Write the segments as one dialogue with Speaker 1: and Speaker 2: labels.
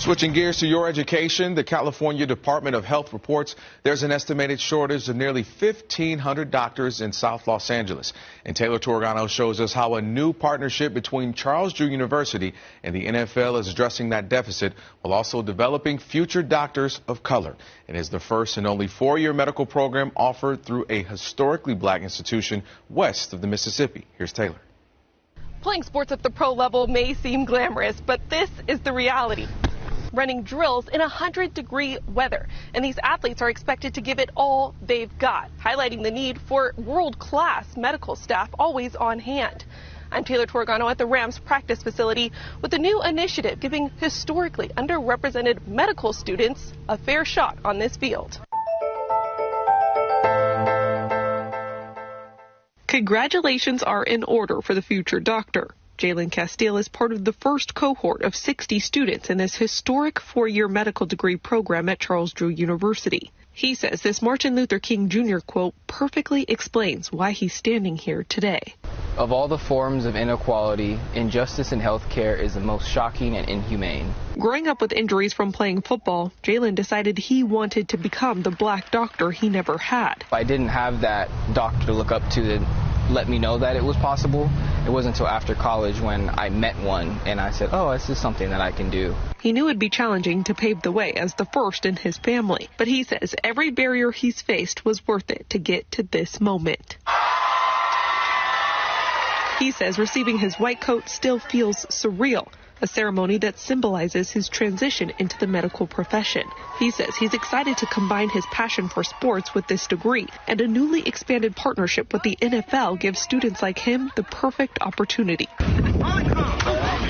Speaker 1: Switching gears to your education, the California Department of Health reports there's an estimated shortage of nearly 1,500 doctors in South Los Angeles. And Taylor Torgano shows us how a new partnership between Charles Drew University and the NFL is addressing that deficit while also developing future doctors of color. It is the first and only four-year medical program offered through a historically black institution west of the Mississippi. Here's Taylor.
Speaker 2: Playing sports at the pro level may seem glamorous, but this is the reality. Running drills in 100-degree weather, and these athletes are expected to give it all they've got, highlighting the need for world-class medical staff always on hand. I'm Taylor Torgano at the Rams practice facility with a new initiative giving historically underrepresented medical students a fair shot on this field. Congratulations are in order for the future doctor. Jalen Castile is part of the first cohort of 60 students in this historic four-year medical degree program at Charles Drew University. He says this Martin Luther King Jr. quote perfectly explains why he's standing here today.
Speaker 3: Of all the forms of inequality, injustice in healthcare is the most shocking and inhumane.
Speaker 2: Growing up with injuries from playing football, Jalen decided he wanted to become the black doctor he never had.
Speaker 3: I didn't have that doctor to look up to let me know that it was possible. It wasn't until after college when I met one and I said, oh, this is something that I can do.
Speaker 2: He knew it'd be challenging to pave the way as the first in his family, but he says every barrier he's faced was worth it to get to this moment. He says receiving his white coat still feels surreal, a ceremony that symbolizes his transition into the medical profession. He says he's excited to combine his passion for sports with this degree, and a newly expanded partnership with the NFL gives students like him the perfect opportunity.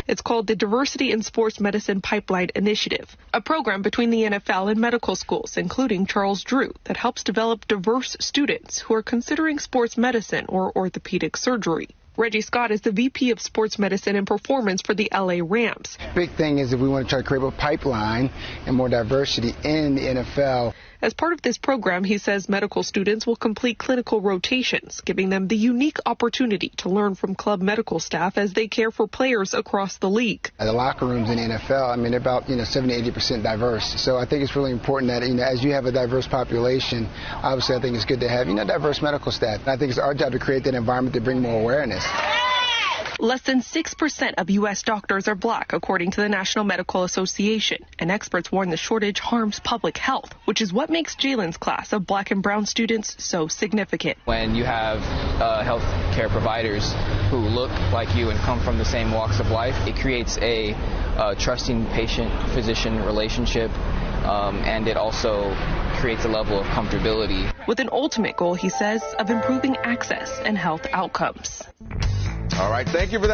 Speaker 2: It's called the Diversity in Sports Medicine Pipeline Initiative, a program between the NFL and medical schools, including Charles Drew, that helps develop diverse students who are considering sports medicine or orthopedic surgery. Reggie Scott is the VP of Sports Medicine and Performance for the LA Rams.
Speaker 4: Big thing is that we want to try to create a pipeline and more diversity in the NFL.
Speaker 2: As part of this program, he says medical students will complete clinical rotations, giving them the unique opportunity to learn from club medical staff as they care for players across the league.
Speaker 4: The locker rooms in the NFL, they're about 70-80% diverse. So I think it's really important that as you have a diverse population, obviously I think it's good to have diverse medical staff. And I think it's our job to create that environment to bring more awareness.
Speaker 2: Less than 6% of U.S. doctors are black, according to the National Medical Association, and experts warn the shortage harms public health, which is what makes Jalen's class of black and brown students so significant.
Speaker 3: When you have health care providers who look like you and come from the same walks of life, it creates a trusting patient-physician relationship, and it also creates a level of comfortability.
Speaker 2: With an ultimate goal, he says, of improving access and health outcomes.
Speaker 1: All right, thank you for that.